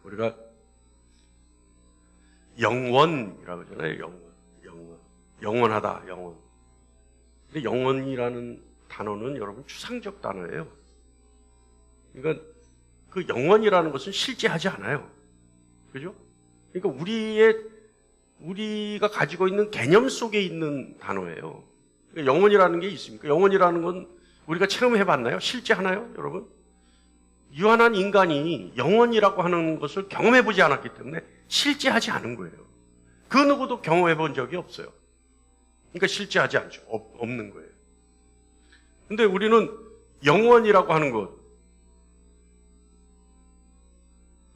우리가 영원이라고 하잖아요. 영원하다, 영원. 근데 영원이라는 단어는 여러분 추상적 단어예요. 그러니까 그 영원이라는 것은 실제하지 않아요. 그죠? 그러니까 우리가 가지고 있는 개념 속에 있는 단어예요. 그러니까 영원이라는 게 있습니까? 영원이라는 건 우리가 체험해 봤나요? 실제 하나요, 여러분? 유한한 인간이 영원이라고 하는 것을 경험해 보지 않았기 때문에 실제하지 않은 거예요. 그 누구도 경험해 본 적이 없어요. 그러니까 실제하지 않죠. 없는 거예요. 근데 우리는 영원이라고 하는 것,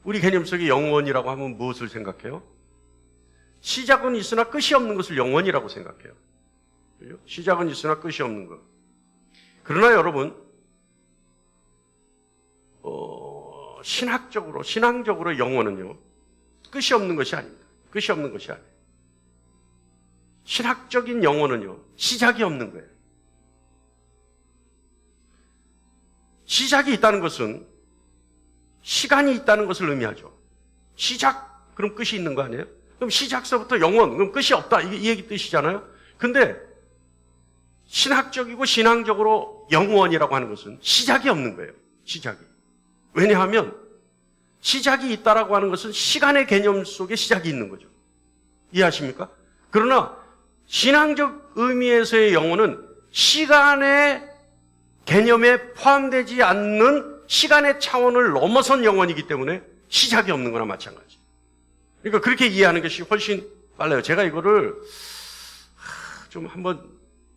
우리 개념 속에 영원이라고 하면 무엇을 생각해요? 시작은 있으나 끝이 없는 것을 영원이라고 생각해요. 그죠? 시작은 있으나 끝이 없는 것. 그러나 여러분, 신앙적으로 영원은요, 끝이 없는 것이 아닙니다. 끝이 없는 것이 아니에요. 신학적인 영혼은요, 시작이 없는 거예요. 시작이 있다는 것은 시간이 있다는 것을 의미하죠. 시작, 그럼 끝이 있는 거 아니에요? 그럼 시작서부터 영원, 그럼 끝이 없다. 이 얘기 뜻이잖아요? 근데 신학적이고 신앙적으로 영원이라고 하는 것은 시작이 없는 거예요. 시작이. 왜냐하면 시작이 있다라고 하는 것은 시간의 개념 속에 시작이 있는 거죠. 이해하십니까? 그러나 신앙적 의미에서의 영혼은 시간의 개념에 포함되지 않는 시간의 차원을 넘어선 영혼이기 때문에 시작이 없는 거나 마찬가지. 그러니까 그렇게 이해하는 것이 훨씬 빨라요. 제가 이거를 좀 한번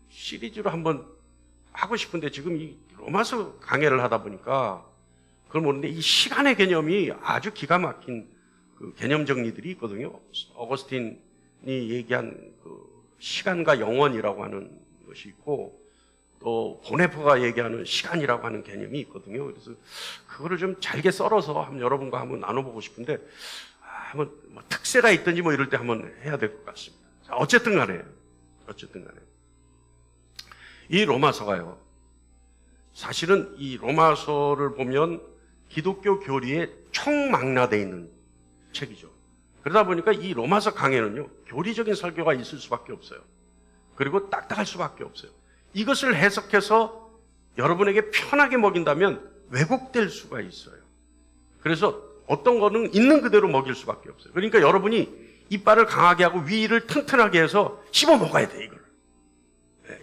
시리즈로 한번 하고 싶은데 지금 이 로마서 강해를 하다 보니까 그걸 모르는데 이 시간의 개념이 아주 기가 막힌 그 개념 정리들이 있거든요. 어거스틴이 얘기한 그 시간과 영원이라고 하는 것이 있고 또 보네퍼가 얘기하는 시간이라고 하는 개념이 있거든요. 그래서 그거를 좀 잘게 썰어서 한번 여러분과 한번 나눠보고 싶은데 한번 뭐 특세가 있든지 뭐 이럴 때 한번 해야 될 것 같습니다. 자, 어쨌든 간에 이 로마서가요, 사실은 이 로마서를 보면 기독교 교리에 총망라되어 있는 책이죠. 그러다 보니까 이 로마서 강해는요, 교리적인 설교가 있을 수밖에 없어요. 그리고 딱딱할 수밖에 없어요. 이것을 해석해서 여러분에게 편하게 먹인다면 왜곡될 수가 있어요. 그래서 어떤 거는 있는 그대로 먹일 수밖에 없어요. 그러니까 여러분이 이빨을 강하게 하고 위를 튼튼하게 해서 씹어 먹어야 돼, 이걸.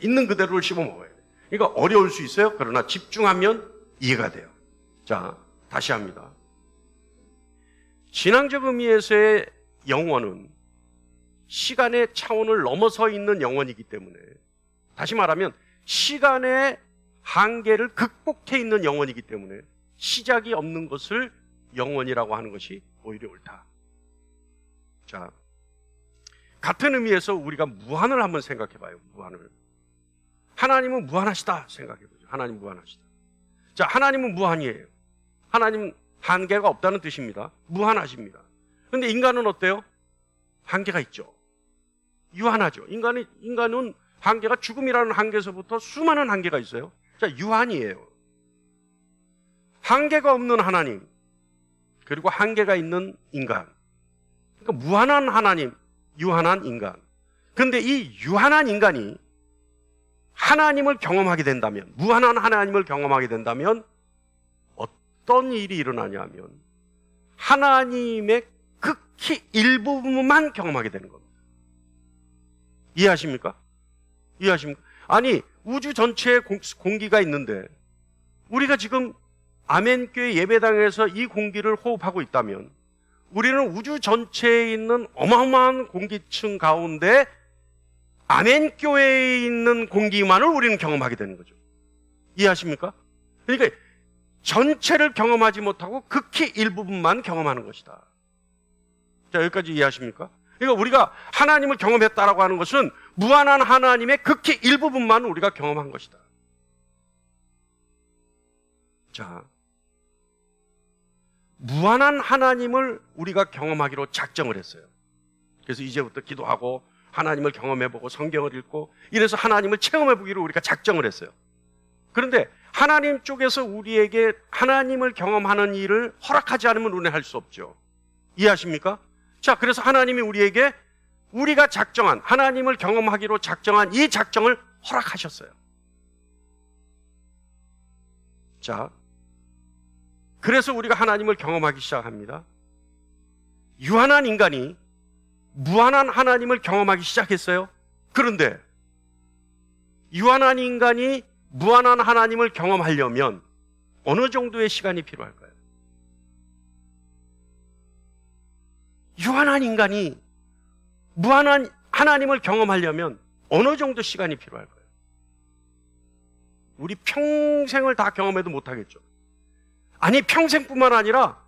있는 그대로를 씹어 먹어야 돼. 그러니까 어려울 수 있어요. 그러나 집중하면 이해가 돼요. 자, 다시 합니다. 신앙적 의미에서의 영원은 시간의 차원을 넘어서 있는 영원이기 때문에, 다시 말하면 시간의 한계를 극복해 있는 영원이기 때문에 시작이 없는 것을 영원이라고 하는 것이 오히려 옳다. 자, 같은 의미에서 우리가 무한을 한번 생각해 봐요. 무한을. 하나님은 무한하시다 생각해 보죠. 하나님 무한하시다. 자, 하나님은 무한이에요. 하나님 한계가 없다는 뜻입니다. 무한하십니다. 그런데 인간은 어때요? 한계가 있죠. 유한하죠. 인간은 한계가 죽음이라는 한계에서부터 수많은 한계가 있어요. 자, 유한이에요. 한계가 없는 하나님, 그리고 한계가 있는 인간. 그러니까 무한한 하나님, 유한한 인간. 그런데 이 유한한 인간이 하나님을 경험하게 된다면, 무한한 하나님을 경험하게 된다면 어떤 일이 일어나냐면 하나님의 극히 일부분만 경험하게 되는 겁니다. 이해하십니까? 이해하십니까? 아니, 우주 전체에 공기가 있는데 우리가 지금 아멘교회 예배당에서 이 공기를 호흡하고 있다면 우리는 우주 전체에 있는 어마어마한 공기층 가운데 아멘교회에 있는 공기만을 우리는 경험하게 되는 거죠. 이해하십니까? 그러니까 전체를 경험하지 못하고 극히 일부분만 경험하는 것이다. 자, 여기까지 이해하십니까? 그러니까 우리가 하나님을 경험했다라고 하는 것은 무한한 하나님의 극히 일부분만 우리가 경험한 것이다. 자, 무한한 하나님을 우리가 경험하기로 작정을 했어요. 그래서 이제부터 기도하고 하나님을 경험해보고 성경을 읽고 이래서 하나님을 체험해보기로 우리가 작정을 했어요. 그런데 하나님 쪽에서 우리에게 하나님을 경험하는 일을 허락하지 않으면 우리는 할 수 없죠. 이해하십니까? 자, 그래서 하나님이 우리에게 우리가 작정한, 하나님을 경험하기로 작정한 이 작정을 허락하셨어요. 자, 그래서 우리가 하나님을 경험하기 시작합니다. 유한한 인간이 무한한 하나님을 경험하기 시작했어요. 그런데 유한한 인간이 무한한 하나님을 경험하려면 어느 정도의 시간이 필요할까요? 유한한 인간이 무한한 하나님을 경험하려면 어느 정도 시간이 필요할까요? 우리 평생을 다 경험해도 못하겠죠. 아니, 평생뿐만 아니라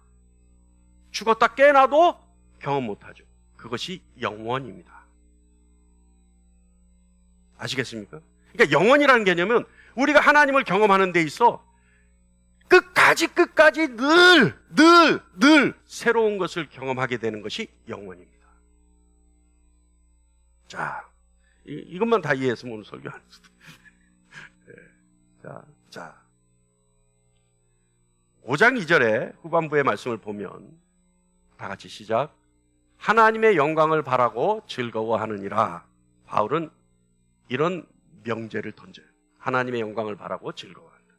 죽었다 깨어나도 경험 못하죠. 그것이 영원입니다. 아시겠습니까? 그러니까 영원이라는 개념은 우리가 하나님을 경험하는 데 있어 끝까지 늘 새로운 것을 경험하게 되는 것이 영원입니다. 자, 이것만 다 이해했으면 오늘 설교 안 했어요. 자, 5장 2절에 후반부의 말씀을 보면 다 같이 시작. 하나님의 영광을 바라고 즐거워하느니라. 바울은 이런 명제를 던져요. 하나님의 영광을 바라고 즐거워한다.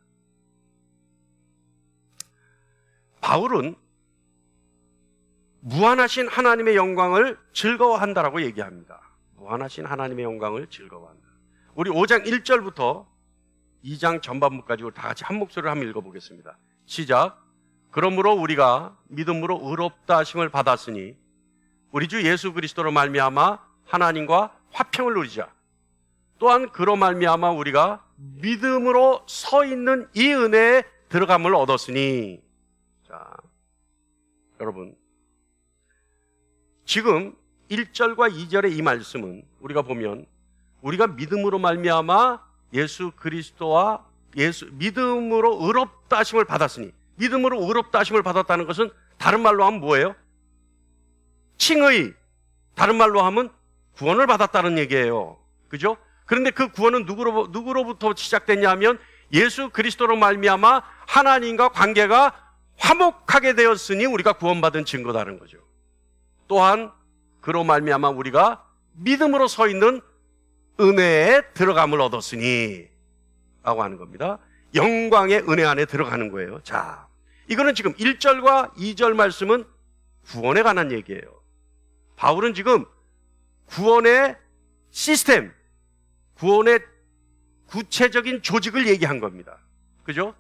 바울은 무한하신 하나님의 영광을 즐거워한다라고 얘기합니다. 무한하신 하나님의 영광을 즐거워한다. 우리 5장 1절부터 2장 전반부까지 다 같이 한 목소리로 한번 읽어보겠습니다. 시작. 그러므로 우리가 믿음으로 의롭다 하심을 받았으니 우리 주 예수 그리스도로 말미암아 하나님과 화평을 누리자. 또한 그로 말미암아 우리가 믿음으로 서 있는 이 은혜에 들어감을 얻었으니. 자, 여러분, 지금 1절과 2절의 이 말씀은 우리가 보면 우리가 믿음으로 말미암아 예수 그리스도와 믿음으로 의롭다 하심을 받았으니, 믿음으로 의롭다 하심을 받았다는 것은 다른 말로 하면 뭐예요? 칭의, 다른 말로 하면 구원을 받았다는 얘기예요. 그죠? 그런데 그 구원은 누구로부터 시작됐냐 하면 예수 그리스도로 말미암아 하나님과 관계가 화목하게 되었으니 우리가 구원받은 증거다는 거죠. 또한 그로 말미암아 우리가 믿음으로 서 있는 은혜에 들어감을 얻었으니 라고 하는 겁니다. 영광의 은혜 안에 들어가는 거예요. 자, 이거는 지금 1절과 2절 말씀은 구원에 관한 얘기예요. 바울은 지금 구원의 시스템, 구원의 구체적인 조직을 얘기한 겁니다. 그죠?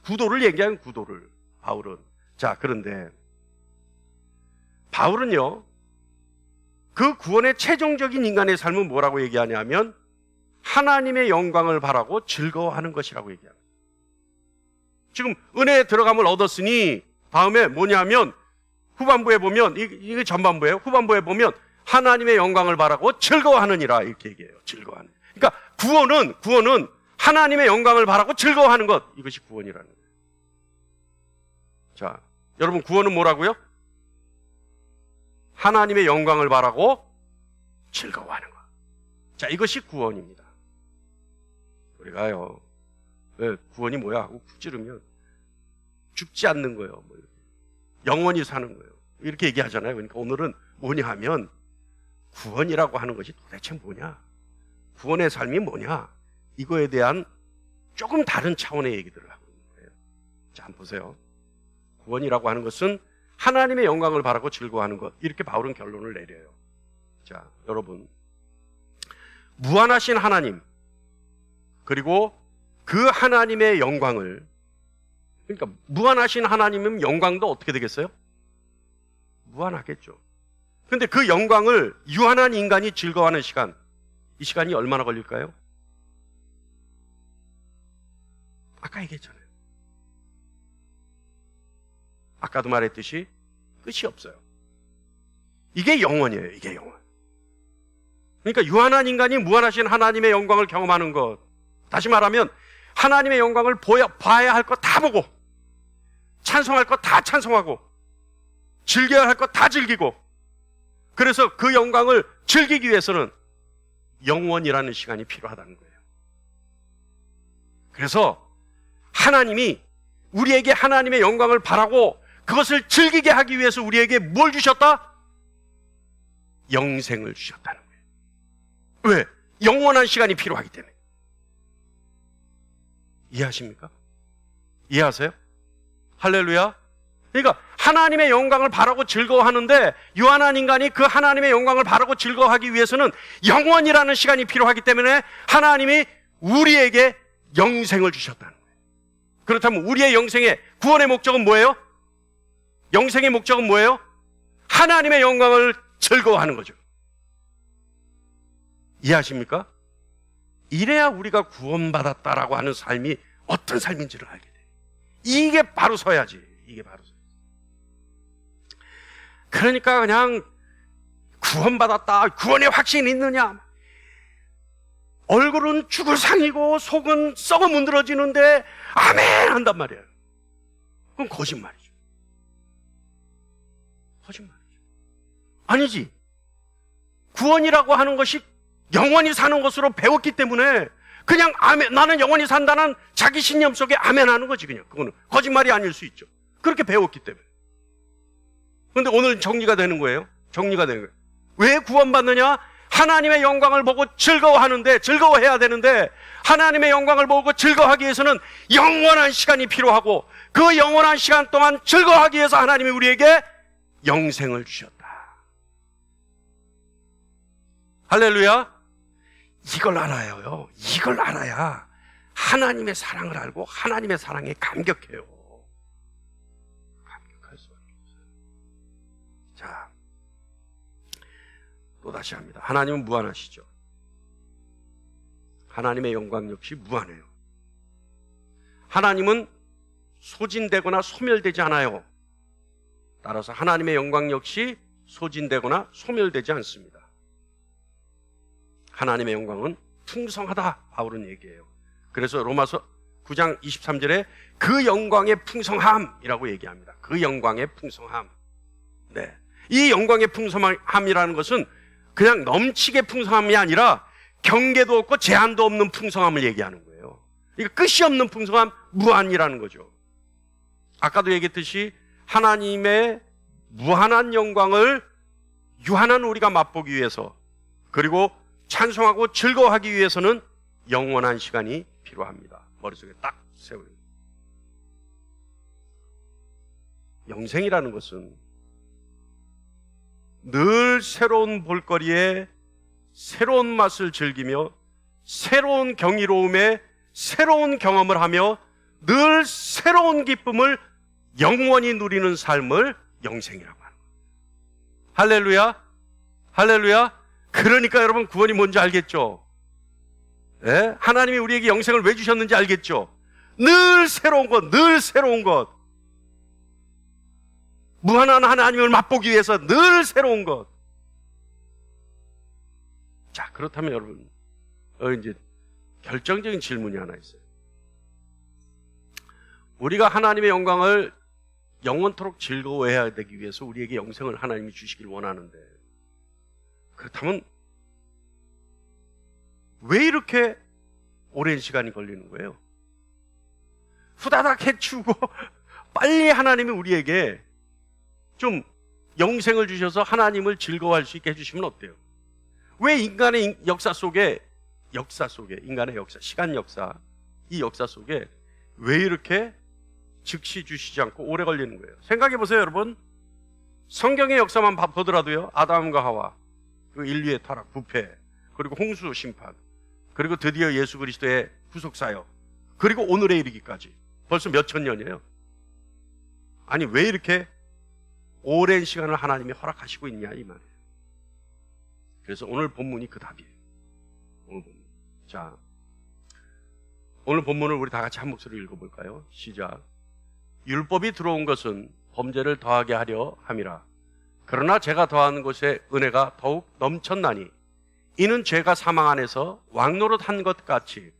구도를 얘기한 구도를, 바울은. 자, 그런데 바울은요, 그 구원의 최종적인 인간의 삶은 뭐라고 얘기하냐면 하나님의 영광을 바라고 즐거워하는 것이라고 얘기합니다. 지금 은혜에 들어감을 얻었으니 다음에 뭐냐면 후반부에 보면, 이게 전반부예요. 후반부에 보면 하나님의 영광을 바라고 즐거워하느니라 이렇게 얘기해요. 즐거워하는. 그러니까 구원은 하나님의 영광을 바라고 즐거워하는 것, 이것이 구원이라는 거예요. 자, 여러분, 구원은 뭐라고요? 하나님의 영광을 바라고 즐거워하는 것. 자, 이것이 구원입니다. 우리가요, 구원이 뭐야 하고 쿡 찌르면 죽지 않는 거예요. 뭐 영원히 사는 거예요. 이렇게 얘기하잖아요. 그러니까 오늘은 뭐냐 하면 구원이라고 하는 것이 도대체 뭐냐? 구원의 삶이 뭐냐? 이거에 대한 조금 다른 차원의 얘기들을 하고 있는 거예요. 자, 한번 보세요. 구원이라고 하는 것은 하나님의 영광을 바라고 즐거워하는 것. 이렇게 바울은 결론을 내려요. 자, 여러분, 무한하신 하나님, 그리고 그 하나님의 영광을, 그러니까 무한하신 하나님은 영광도 어떻게 되겠어요? 무한하겠죠. 근데 그 영광을 유한한 인간이 즐거워하는 시간, 이 시간이 얼마나 걸릴까요? 아까 얘기했잖아요. 아까도 말했듯이 끝이 없어요. 이게 영원이에요. 이게 영원. 그러니까 유한한 인간이 무한하신 하나님의 영광을 경험하는 것. 다시 말하면 하나님의 영광을 봐야 할 것 다 보고, 찬송할 것 다 찬송하고, 즐겨야 할 것 다 즐기고, 그래서 그 영광을 즐기기 위해서는 영원이라는 시간이 필요하다는 거예요. 그래서 하나님이 우리에게 하나님의 영광을 바라고 그것을 즐기게 하기 위해서 우리에게 뭘 주셨다? 영생을 주셨다는 거예요. 왜? 영원한 시간이 필요하기 때문에. 이해하십니까? 이해하세요? 할렐루야. 그러니까 하나님의 영광을 바라고 즐거워하는데 유한한 인간이 그 하나님의 영광을 바라고 즐거워하기 위해서는 영원이라는 시간이 필요하기 때문에 하나님이 우리에게 영생을 주셨다는 거예요. 그렇다면 우리의 영생의 구원의 목적은 뭐예요? 영생의 목적은 뭐예요? 하나님의 영광을 즐거워하는 거죠. 이해하십니까? 이래야 우리가 구원받았다라고 하는 삶이 어떤 삶인지를 알게 돼요. 이게 바로 서야지. 이게 바로 서야지. 그러니까 그냥 구원받았다, 구원의 확신이 있느냐, 얼굴은 죽을 상이고 속은 썩어 문드러지는데 아멘 한단 말이에요. 그건 거짓말이죠. 거짓말이죠. 아니지. 구원이라고 하는 것이 영원히 사는 것으로 배웠기 때문에 그냥 아멘, 나는 영원히 산다는 자기 신념 속에 아멘 하는 거지. 그냥 그거는 거짓말이 아닐 수 있죠. 그렇게 배웠기 때문에. 그런데 오늘 정리가 되는 거예요. 정리가 되는 거예요. 왜 구원받느냐? 하나님의 영광을 보고 즐거워하는데, 즐거워해야 되는데, 하나님의 영광을 보고 즐거워하기 위해서는 영원한 시간이 필요하고, 그 영원한 시간 동안 즐거워하기 위해서 하나님이 우리에게 영생을 주셨다. 할렐루야. 이걸 알아요. 이걸 알아야 하나님의 사랑을 알고 하나님의 사랑에 감격해요. 감격할 수밖에 없어요. 자, 또다시 합니다. 하나님은 무한하시죠. 하나님의 영광 역시 무한해요. 하나님은 소진되거나 소멸되지 않아요. 따라서 하나님의 영광 역시 소진되거나 소멸되지 않습니다. 하나님의 영광은 풍성하다, 바울은 얘기해요. 그래서 로마서 9장 23절에 그 영광의 풍성함이라고 얘기합니다. 그 영광의 풍성함. 네. 이 영광의 풍성함이라는 것은 그냥 넘치게 풍성함이 아니라 경계도 없고 제한도 없는 풍성함을 얘기하는 거예요. 이거 끝이 없는 풍성함, 무한이라는 거죠. 아까도 얘기했듯이 하나님의 무한한 영광을 유한한 우리가 맛보기 위해서, 그리고 찬송하고 즐거워하기 위해서는 영원한 시간이 필요합니다. 머릿속에 딱 세워요. 영생이라는 것은 늘 새로운 볼거리에 새로운 맛을 즐기며 새로운 경이로움에 새로운 경험을 하며 늘 새로운 기쁨을 영원히 누리는 삶을 영생이라고 하는 거예요. 할렐루야. 할렐루야. 그러니까 여러분 구원이 뭔지 알겠죠? 예? 하나님이 우리에게 영생을 왜 주셨는지 알겠죠? 늘 새로운 것, 늘 새로운 것. 무한한 하나님을 맛보기 위해서 늘 새로운 것. 자, 그렇다면 여러분, 이제 결정적인 질문이 하나 있어요. 우리가 하나님의 영광을 영원토록 즐거워해야 되기 위해서 우리에게 영생을 하나님이 주시길 원하는데, 그렇다면 왜 이렇게 오랜 시간이 걸리는 거예요? 후다닥 해치우고 빨리 하나님이 우리에게 좀 영생을 주셔서 하나님을 즐거워할 수 있게 해주시면 어때요? 왜 인간의 역사 속에 인간의 역사, 시간 역사, 이 역사 속에 왜 이렇게 즉시 주시지 않고 오래 걸리는 거예요? 생각해 보세요, 여러분. 성경의 역사만 보더라도요, 아담과 하와, 그 인류의 타락, 부패, 그리고 홍수 심판, 그리고 드디어 예수 그리스도의 구속사역, 그리고 오늘에 이르기까지 벌써 몇천 년이에요. 아니, 왜 이렇게 오랜 시간을 하나님이 허락하시고 있냐, 이 말이에요. 그래서 오늘 본문이 그 답이에요. 오늘 본문. 자, 오늘 본문을 우리 다 같이 한 목소리로 읽어볼까요? 시작. 율법이 들어온 것은 범죄를 더하게 하려 함이라. 그러나 제가 더하는 것에 은혜가 더욱 넘쳤나니 이는 죄가 사망 안에서 왕노릇한 것 같이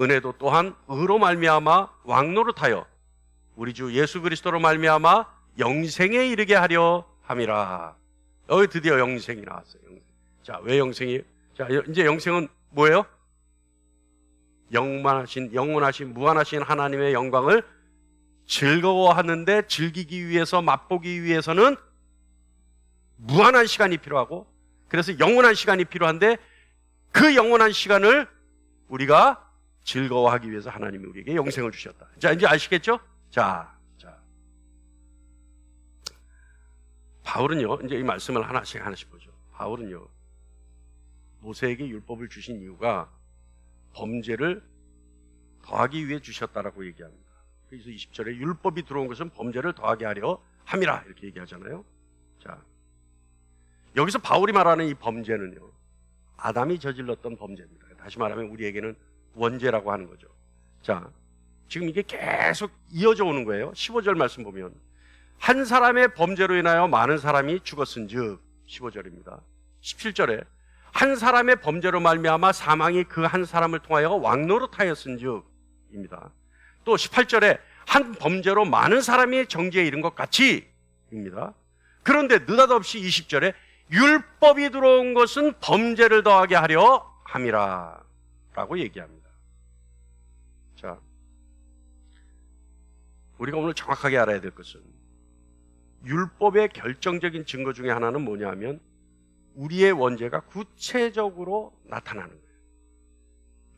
은혜도 또한 의로 말미암아 왕노릇하여 우리 주 예수 그리스도로 말미암아 영생에 이르게 하려 함이라. 여기 드디어 영생이 나왔어요. 영생. 자, 왜 영생이? 자, 이제 영생은 뭐예요? 영원하신 무한하신 하나님의 영광을 즐거워하는데 즐기기 위해서 맛보기 위해서는 무한한 시간이 필요하고 그래서 영원한 시간이 필요한데 그 영원한 시간을 우리가 즐거워하기 위해서 하나님이 우리에게 영생을 주셨다. 자, 이제 아시겠죠? 자. 바울은요, 이제 이 말씀을 하나씩 보죠. 바울은요, 모세에게 율법을 주신 이유가 범죄를 더하기 위해 주셨다라고 얘기합니다. 그래서 20절에 율법이 들어온 것은 범죄를 더하게 하려 함이라 이렇게 얘기하잖아요. 자, 여기서 바울이 말하는 이 범죄는요, 아담이 저질렀던 범죄입니다. 다시 말하면 우리에게는 원죄라고 하는 거죠. 자, 지금 이게 계속 이어져 오는 거예요. 15절 말씀 보면 한 사람의 범죄로 인하여 많은 사람이 죽었은즉 15절입니다. 17절에 한 사람의 범죄로 말미암아 사망이 그 한 사람을 통하여 왕노릇하였은즉입니다. 또 18절에 한 범죄로 많은 사람이 정죄에 이른 것 같이입니다. 그런데 느닷없이 20절에 율법이 들어온 것은 범죄를 더하게 하려 함이라 라고 얘기합니다. 자, 우리가 오늘 정확하게 알아야 될 것은 율법의 결정적인 증거 중에 하나는 뭐냐 하면 우리의 원죄가 구체적으로 나타나는 거예요.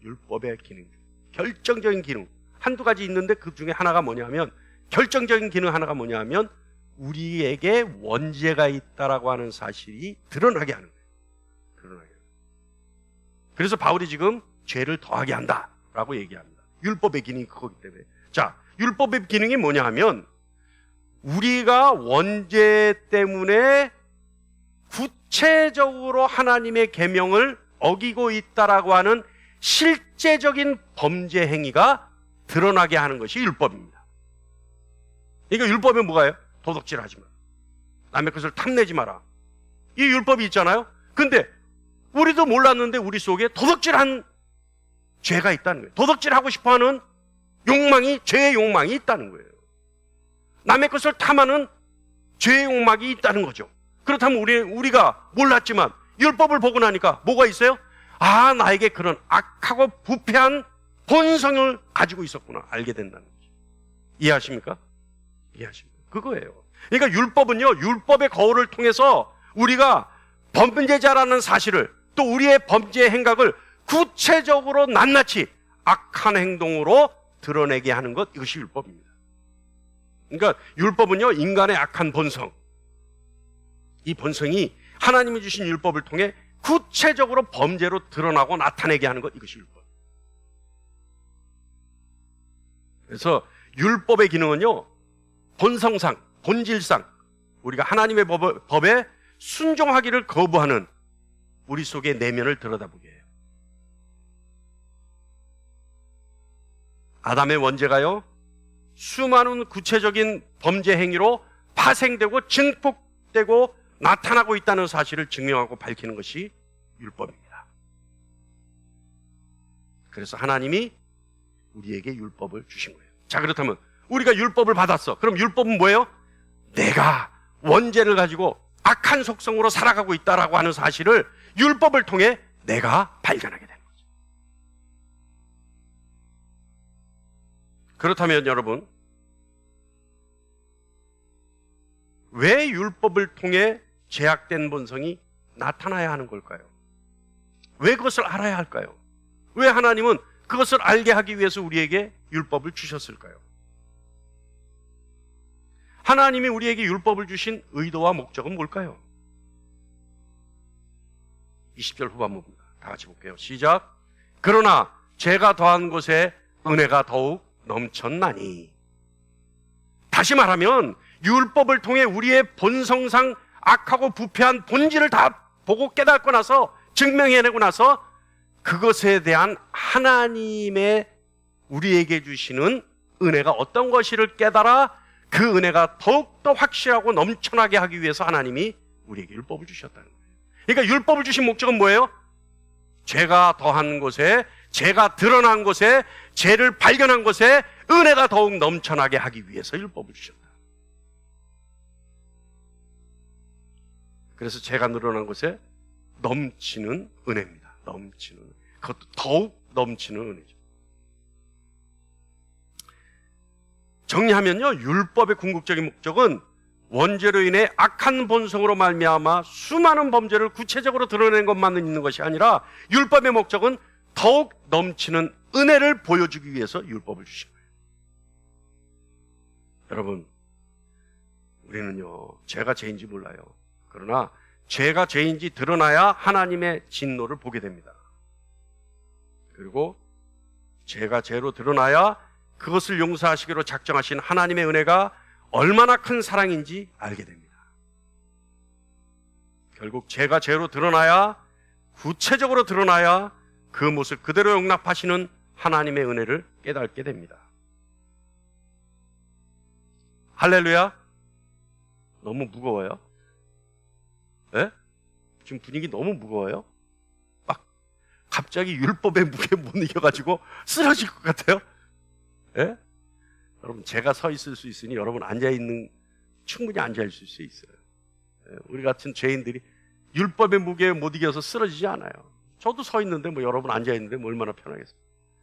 율법의 기능 중 결정적인 기능 한두 가지 있는데 그 중에 하나가 뭐냐면 결정적인 기능 하나가 뭐냐면 우리에게 원죄가 있다라고 하는 사실이 드러나게 하는 거예요. 드러나게. 그래서 바울이 지금 죄를 더하게 한다라고 얘기합니다. 율법의 기능이 그거기 때문에. 자, 율법의 기능이 뭐냐 하면 우리가 원죄 때문에 구체적으로 하나님의 계명을 어기고 있다라고 하는 실제적인 범죄 행위가 드러나게 하는 것이 율법입니다. 그러니까 율법은 뭐가요? 도둑질하지 마라. 남의 것을 탐내지 마라. 이 율법이 있잖아요. 근데 우리도 몰랐는데 우리 속에 도둑질한 죄가 있다는 거예요. 도둑질하고 싶어하는 욕망이, 죄의 욕망이 있다는 거예요. 남의 것을 탐하는 죄의 욕망이 있다는 거죠. 그렇다면 우리가 몰랐지만 율법을 보고 나니까 뭐가 있어요? 아, 나에게 그런 악하고 부패한 본성을 가지고 있었구나. 알게 된다는 거죠. 이해하십니까? 이해하십니까? 그거예요. 그러니까 율법은요, 율법의 거울을 통해서 우리가 범죄자라는 사실을 또 우리의 범죄 행각을 구체적으로 낱낱이 악한 행동으로 드러내게 하는 것, 이것이 율법입니다. 그러니까 율법은요, 인간의 악한 본성, 이 본성이 하나님이 주신 율법을 통해 구체적으로 범죄로 드러나고 나타내게 하는 것, 이것이 율법. 그래서 율법의 기능은요, 본성상, 본질상 우리가 하나님의 법에 순종하기를 거부하는 우리 속의 내면을 들여다보게 해요. 아담의 원죄가요, 수많은 구체적인 범죄 행위로 파생되고 증폭되고 나타나고 있다는 사실을 증명하고 밝히는 것이 율법입니다. 그래서 하나님이 우리에게 율법을 주신 거예요. 자, 그렇다면 우리가 율법을 받았어. 그럼 율법은 뭐예요? 내가 원죄를 가지고 악한 속성으로 살아가고 있다라고 하는 사실을 율법을 통해 내가 발견하게 되는 거죠. 그렇다면 여러분, 왜 율법을 통해 죄악된 본성이 나타나야 하는 걸까요? 왜 그것을 알아야 할까요? 왜 하나님은 그것을 알게 하기 위해서 우리에게 율법을 주셨을까요? 하나님이 우리에게 율법을 주신 의도와 목적은 뭘까요? 20절 후반부입니다. 다 같이 볼게요. 시작. 그러나 죄가 더한 곳에 은혜가 더욱 넘쳤나니. 다시 말하면 율법을 통해 우리의 본성상 악하고 부패한 본질을 다 보고 깨닫고 나서 증명해내고 나서 그것에 대한 하나님의 우리에게 주시는 은혜가 어떤 것이를 깨달아 그 은혜가 더욱더 확실하고 넘쳐나게 하기 위해서 하나님이 우리에게 율법을 주셨다는 거예요. 그러니까 율법을 주신 목적은 뭐예요? 죄가 더한 곳에, 죄가 드러난 곳에, 죄를 발견한 곳에 은혜가 더욱 넘쳐나게 하기 위해서 율법을 주셨다. 그래서 죄가 늘어난 곳에 넘치는 은혜입니다. 넘치는 은혜. 그것도 더욱 넘치는 은혜죠. 정리하면요, 율법의 궁극적인 목적은 원죄로 인해 악한 본성으로 말미암아 수많은 범죄를 구체적으로 드러내는 것만 있는 것이 아니라 율법의 목적은 더욱 넘치는 은혜를 보여주기 위해서 율법을 주신 거예요. 여러분, 우리는요, 죄가 죄인지 몰라요. 그러나 죄가 죄인지 드러나야 하나님의 진노를 보게 됩니다. 그리고 죄가 죄로 드러나야 그것을 용서하시기로 작정하신 하나님의 은혜가 얼마나 큰 사랑인지 알게 됩니다. 결국 죄가 죄로 드러나야, 구체적으로 드러나야 그 모습 그대로 용납하시는 하나님의 은혜를 깨닫게 됩니다. 할렐루야. 너무 무거워요? 예? 지금 분위기 너무 무거워요? 막 갑자기 율법의 무게 못 이겨가지고 쓰러질 것 같아요? 예? 여러분, 제가 서 있을 수 있으니 여러분 충분히 앉아있을 수 있어요. 예? 우리 같은 죄인들이 율법의 무게에 못 이겨서 쓰러지지 않아요. 저도 서 있는데 여러분 앉아있는데 얼마나 편하겠어요.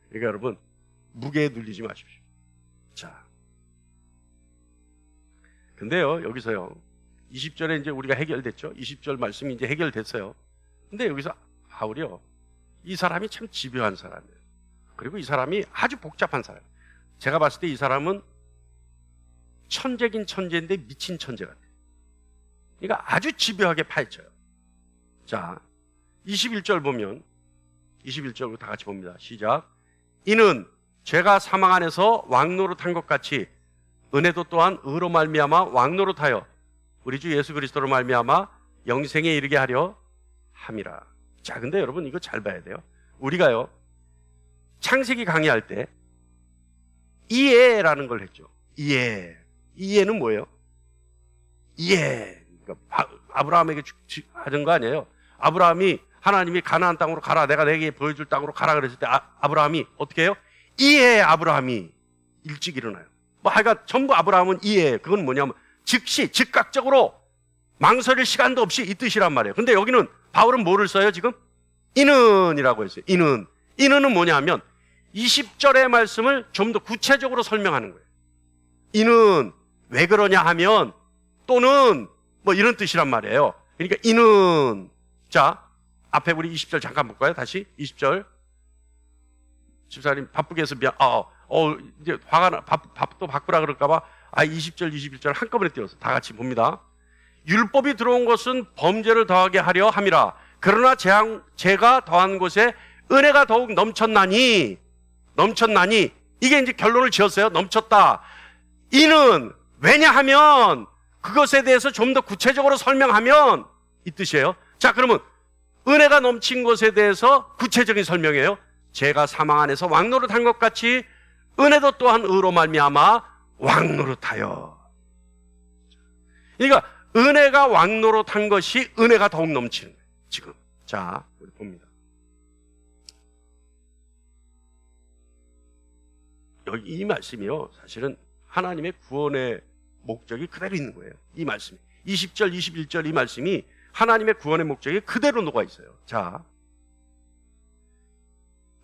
그러니까 여러분, 무게에 눌리지 마십시오. 자, 근데요, 여기서요, 20절에 이제 우리가 해결됐죠. 20절 말씀이 이제 해결됐어요. 근데 여기서 바울이요, 이 사람이 참 집요한 사람이에요. 그리고 이 사람이 아주 복잡한 사람이에요. 제가 봤을 때 이 사람은 천재긴 천재인데 미친 천재 같아요. 그러니까 아주 집요하게 파헤쳐요. 자, 21절 보면, 21절로 다 같이 봅니다. 시작. 이는 죄가 사망 안에서 왕노릇한 것 같이 은혜도 또한 의로 말미암아 왕노릇하여 우리 주 예수 그리스도로 말미암아 영생에 이르게 하려 함이라. 자, 근데 여러분 이거 잘 봐야 돼요. 우리가요, 창세기 강의할 때 이해라는 걸 했죠. 이해는 뭐예요? 이해. 그러니까 아브라함에게 하는 거 아니에요. 아브라함이 하나님이 가나안 땅으로 가라, 내가 내게 보여줄 땅으로 가라 그랬을 때 아브라함이 어떻게 해요? 이해. 아브라함이 일찍 일어나요. 하여간 전부 아브라함은 이해. 그건 뭐냐면 즉시 즉각적으로 망설일 시간도 없이 이 뜻이란 말이에요. 근데 여기는 바울은 뭐를 써요 지금? 이는이라고 했어요. 이는은 뭐냐면 20절의 말씀을 좀 더 구체적으로 설명하는 거예요. 이는 왜 그러냐 하면, 또는 이런 뜻이란 말이에요. 그러니까 이는, 자, 앞에 우리 20절 잠깐 볼까요? 다시 20절. 집사님 바쁘게 해서 미안. 이제 화가 나, 밥도 바꾸라 그럴까봐 20절, 21절 한꺼번에 띄워서 다 같이 봅니다. 율법이 들어온 것은 범죄를 더하게 하려 함이라. 그러나 죄가 더한 곳에 은혜가 더욱 넘쳤나니, 이게 이제 결론을 지었어요. 넘쳤다. 이는 왜냐하면, 그것에 대해서 좀 더 구체적으로 설명하면 이 뜻이에요. 자, 그러면 은혜가 넘친 것에 대해서 구체적인 설명이에요. 죄가 사망 안에서 왕노릇한 것 같이 은혜도 또한 의로 말미암아 왕노릇하여. 그러니까 은혜가 왕노릇한 것이 은혜가 더욱 넘치는 거예요. 지금 자, 우리 봅니다. 여기 이 말씀이요, 사실은 하나님의 구원의 목적이 그대로 있는 거예요. 이 말씀이 20절, 21절 이 말씀이 하나님의 구원의 목적이 그대로 녹아 있어요. 자,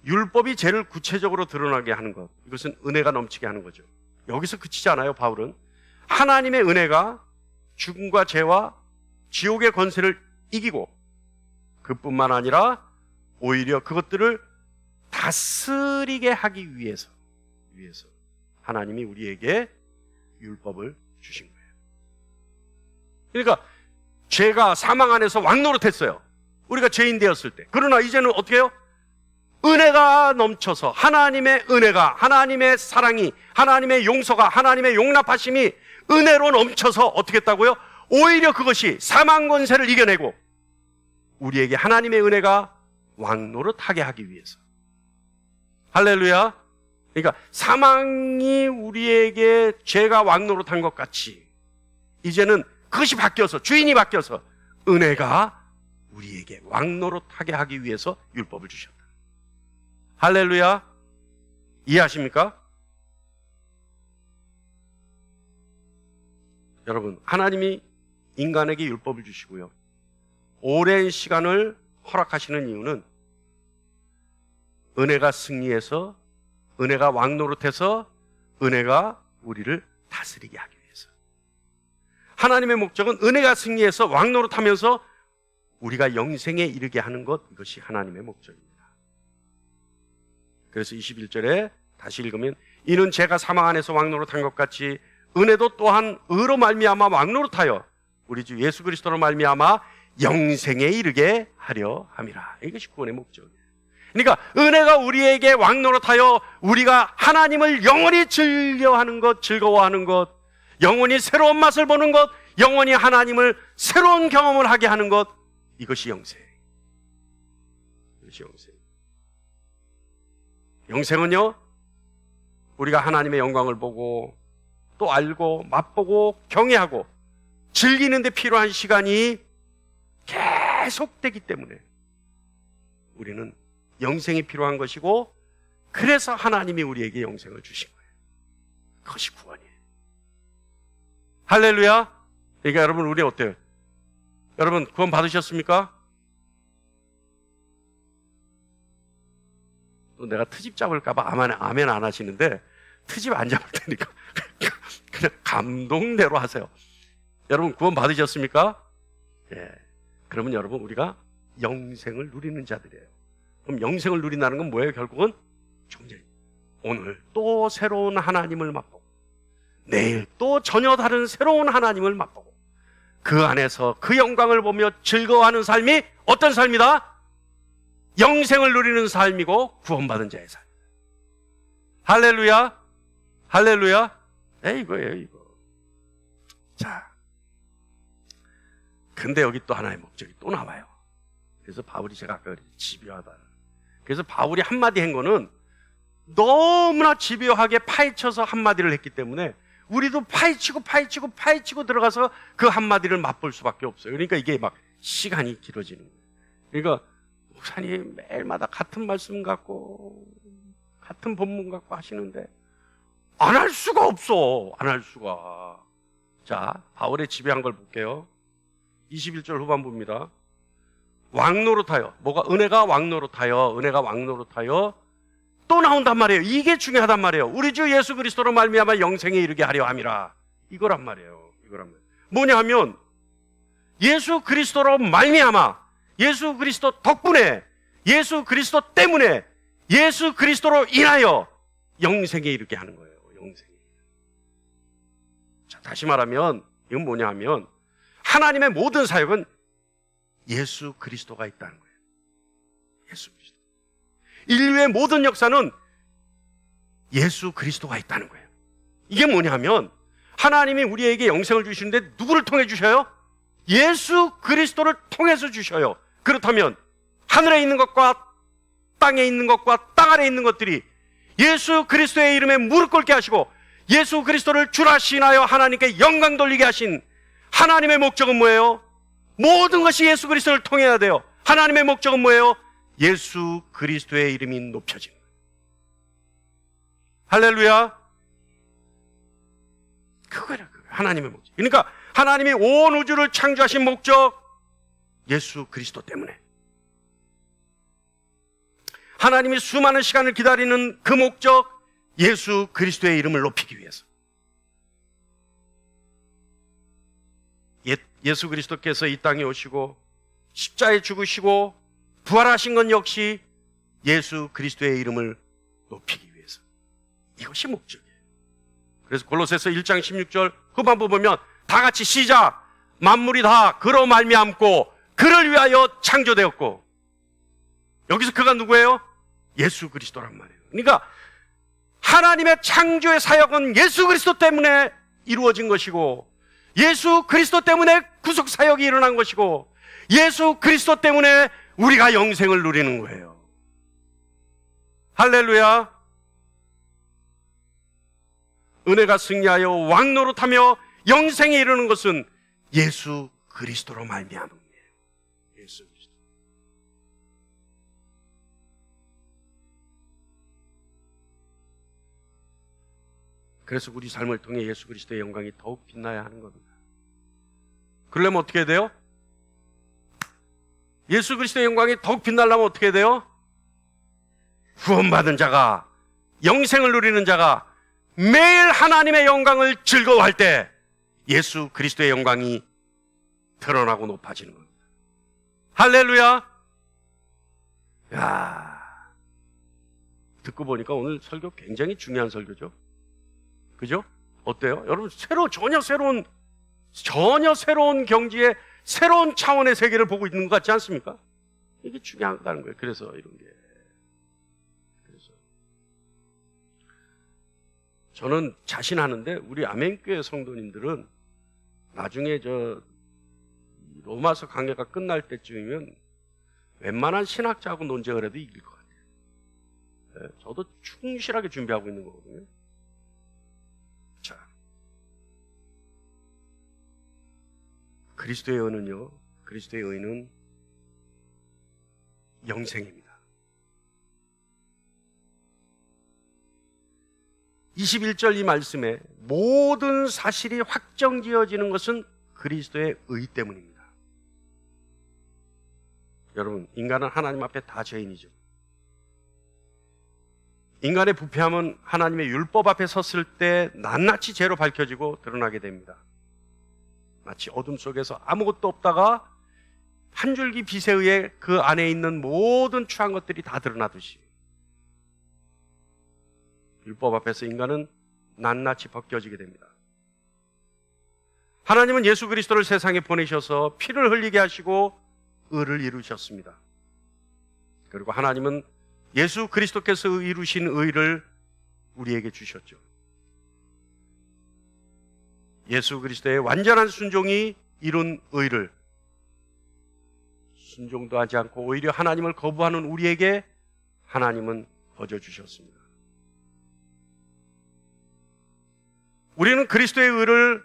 율법이 죄를 구체적으로 드러나게 하는 것, 이것은 은혜가 넘치게 하는 거죠. 여기서 그치지 않아요. 바울은 하나님의 은혜가 죽음과 죄와 지옥의 권세를 이기고, 그뿐만 아니라 오히려 그것들을 다스리게 하기 위해서 하나님이 우리에게 율법을 주신 거예요. 그러니까 죄가 사망 안에서 왕노릇했어요. 우리가 죄인 되었을 때. 그러나 이제는 어떻게 해요? 은혜가 넘쳐서, 하나님의 은혜가, 하나님의 사랑이, 하나님의 용서가, 하나님의 용납하심이 은혜로 넘쳐서 어떻게 했다고요? 오히려 그것이 사망 권세를 이겨내고 우리에게 하나님의 은혜가 왕노릇하게 하기 위해서. 할렐루야. 그러니까 사망이 우리에게 죄가 왕노릇한 것 같이 이제는 그것이 바뀌어서, 주인이 바뀌어서 은혜가 우리에게 왕노릇하게 하기 위해서 율법을 주셨다. 할렐루야. 이해하십니까? 여러분, 하나님이 인간에게 율법을 주시고요, 오랜 시간을 허락하시는 이유는 은혜가 승리해서, 은혜가 왕노릇해서 은혜가 우리를 다스리게 하기 위해서. 하나님의 목적은 은혜가 승리해서 왕노릇하면서 우리가 영생에 이르게 하는 것, 이것이 하나님의 목적입니다. 그래서 21절에 다시 읽으면 이는 제가 사망 안에서 왕노릇한 것 같이 은혜도 또한 의로 말미암아 왕노릇하여 우리 주 예수 그리스도로 말미암아 영생에 이르게 하려 함이라. 이것이 구원의 목적이에요. 그러니까 은혜가 우리에게 왕노릇하여 우리가 하나님을 영원히 즐겨하는 것, 즐거워하는 것, 영원히 새로운 맛을 보는 것, 영원히 하나님을 새로운 경험을 하게 하는 것, 이것이 영생. 이것이 영생. 영생은요, 우리가 하나님의 영광을 보고 또 알고 맛보고 경외하고 즐기는 데 필요한 시간이 계속되기 때문에 우리는 영생이 필요한 것이고, 그래서 하나님이 우리에게 영생을 주신 거예요. 그것이 구원이에요. 할렐루야. 그러니까 여러분, 우리 어때요? 여러분 구원 받으셨습니까? 또 내가 트집 잡을까 봐 아멘 안 하시는데, 트집 안 잡을 테니까 그냥 감동대로 하세요. 여러분 구원 받으셨습니까? 예. 그러면 여러분, 우리가 영생을 누리는 자들이에요. 그럼 영생을 누린다는 건 뭐예요? 결국은 오늘 또 새로운 하나님을 맛보고, 내일 또 전혀 다른 새로운 하나님을 맛보고, 그 안에서 그 영광을 보며 즐거워하는 삶이 어떤 삶이다? 영생을 누리는 삶이고 구원받은 자의 삶. 할렐루야. 할렐루야. 이거예요, 이거. 자, 근데 여기 또 하나의 목적이 또 나와요. 그래서 바울이, 제가 아까 그랬죠, 집요하다. 그래서 바울이 한마디 한 거는 너무나 집요하게 파헤쳐서 한마디를 했기 때문에 우리도 파헤치고 들어가서 그 한마디를 맛볼 수밖에 없어요. 그러니까 이게 막 시간이 길어지는 거예요. 그러니까 목사님 매일마다 같은 말씀 갖고 같은 본문 갖고 하시는데 안 할 수가 없어. 안 할 수가. 자, 바울의 집요한 걸 볼게요. 21절 후반부입니다. 왕노릇하여, 뭐가 은혜가 왕노릇하여, 은혜가 왕노릇하여 또 나온단 말이에요. 이게 중요하단 말이에요. 우리 주 예수 그리스도로 말미암아 영생에 이르게 하려 함이라. 이거란 말이에요. 이거란 말이에요. 뭐냐 하면 예수 그리스도로 말미암아, 예수 그리스도 덕분에, 예수 그리스도 때문에, 예수 그리스도로 인하여 영생에 이르게 하는 거예요. 영생에. 자, 다시 말하면 이건 뭐냐 하면 하나님의 모든 사역은 예수 그리스도가 있다는 거예요. 예수 그리스도. 인류의 모든 역사는 예수 그리스도가 있다는 거예요. 이게 뭐냐 하면 하나님이 우리에게 영생을 주시는데 누구를 통해 주셔요? 예수 그리스도를 통해서 주셔요. 그렇다면 하늘에 있는 것과 땅에 있는 것과 땅 아래에 있는 것들이 예수 그리스도의 이름에 무릎 꿇게 하시고 예수 그리스도를 주라 시인하여 하나님께 영광 돌리게 하신 하나님의 목적은 뭐예요? 모든 것이 예수 그리스도를 통해야 돼요. 하나님의 목적은 뭐예요? 예수 그리스도의 이름이 높여지는 거예요. 할렐루야. 그거예요. 하나님의 목적. 그러니까 하나님이 온 우주를 창조하신 목적, 예수 그리스도 때문에. 하나님이 수많은 시간을 기다리는 그 목적, 예수 그리스도의 이름을 높이기 위해서. 예수 그리스도께서 이 땅에 오시고 십자가에 죽으시고 부활하신 건 역시 예수 그리스도의 이름을 높이기 위해서. 이것이 목적이에요. 그래서 골로새서 1장 16절 후반부 보면 다 같이 시작. 만물이 다 그로 말미암고 그를 위하여 창조되었고. 여기서 그가 누구예요? 예수 그리스도란 말이에요. 그러니까 하나님의 창조의 사역은 예수 그리스도 때문에 이루어진 것이고, 예수 그리스도 때문에 구속 사역이 일어난 것이고, 예수 그리스도 때문에 우리가 영생을 누리는 거예요. 할렐루야. 은혜가 승리하여 왕노릇하며 영생에 이르는 것은 예수 그리스도로 말미암은 거예요. 예수 그리스도. 그래서 우리 삶을 통해 예수 그리스도의 영광이 더욱 빛나야 하는 겁니다. 그러려면 어떻게 해야 돼요? 예수 그리스도의 영광이 더욱 빛나려면 어떻게 해야 돼요? 구원받은 자가, 영생을 누리는 자가 매일 하나님의 영광을 즐거워할 때 예수 그리스도의 영광이 드러나고 높아지는 겁니다. 할렐루야! 야, 듣고 보니까 오늘 설교 굉장히 중요한 설교죠. 그죠? 어때요? 여러분, 전혀 새로운 경지에 새로운 차원의 세계를 보고 있는 것 같지 않습니까? 이게 중요하다는 거예요. 그래서 이런 게. 그래서 저는 자신하는데 우리 아멘교회 성도님들은 나중에 로마서 강해가 끝날 때쯤이면 웬만한 신학자하고 논쟁을 해도 이길 것 같아요. 네, 저도 충실하게 준비하고 있는 거거든요. 자, 그리스도의 의는 영생입니다. 21절 이 말씀에 모든 사실이 확정지어지는 것은 그리스도의 의 때문입니다. 여러분, 인간은 하나님 앞에 다 죄인이죠. 인간의 부패함은 하나님의 율법 앞에 섰을 때 낱낱이 죄로 밝혀지고 드러나게 됩니다. 마치 어둠 속에서 아무것도 없다가 한 줄기 빛에 의해 그 안에 있는 모든 추한 것들이 다 드러나듯이 율법 앞에서 인간은 낱낱이 벗겨지게 됩니다. 하나님은 예수 그리스도를 세상에 보내셔서 피를 흘리게 하시고 의를 이루셨습니다. 그리고 하나님은 예수 그리스도께서 이루신 의를 우리에게 주셨죠. 예수 그리스도의 완전한 순종이 이룬 의를 순종도 하지 않고 오히려 하나님을 거부하는 우리에게 하나님은 거저주셨습니다. 우리는 그리스도의 의를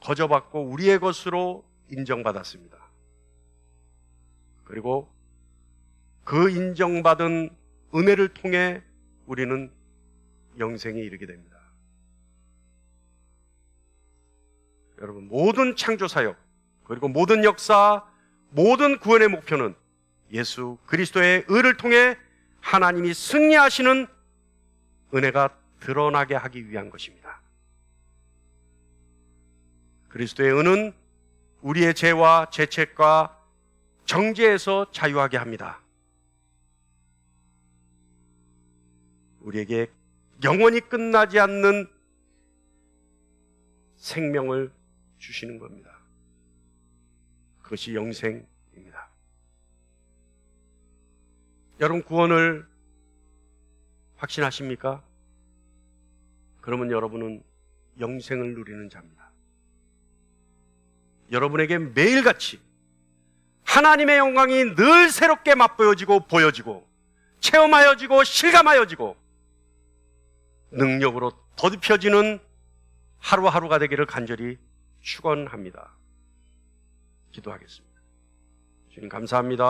거저받고 우리의 것으로 인정받았습니다. 그리고 그 인정받은 은혜를 통해 우리는 영생에 이르게 됩니다. 여러분, 모든 창조사역, 그리고 모든 역사, 모든 구원의 목표는 예수 그리스도의 의를 통해 하나님이 승리하시는 은혜가 드러나게 하기 위한 것입니다. 그리스도의 의는 우리의 죄와 죄책과 정죄에서 자유하게 합니다. 우리에게 영원히 끝나지 않는 생명을 주시는 겁니다. 그것이 영생입니다. 여러분, 구원을 확신하십니까? 그러면 여러분은 영생을 누리는 자입니다. 여러분에게 매일같이 하나님의 영광이 늘 새롭게 맛보여지고 보여지고 체험하여지고 실감하여지고 능력으로 더딥혀지는 하루하루가 되기를 간절히 축원합니다. 기도하겠습니다. 주님 감사합니다.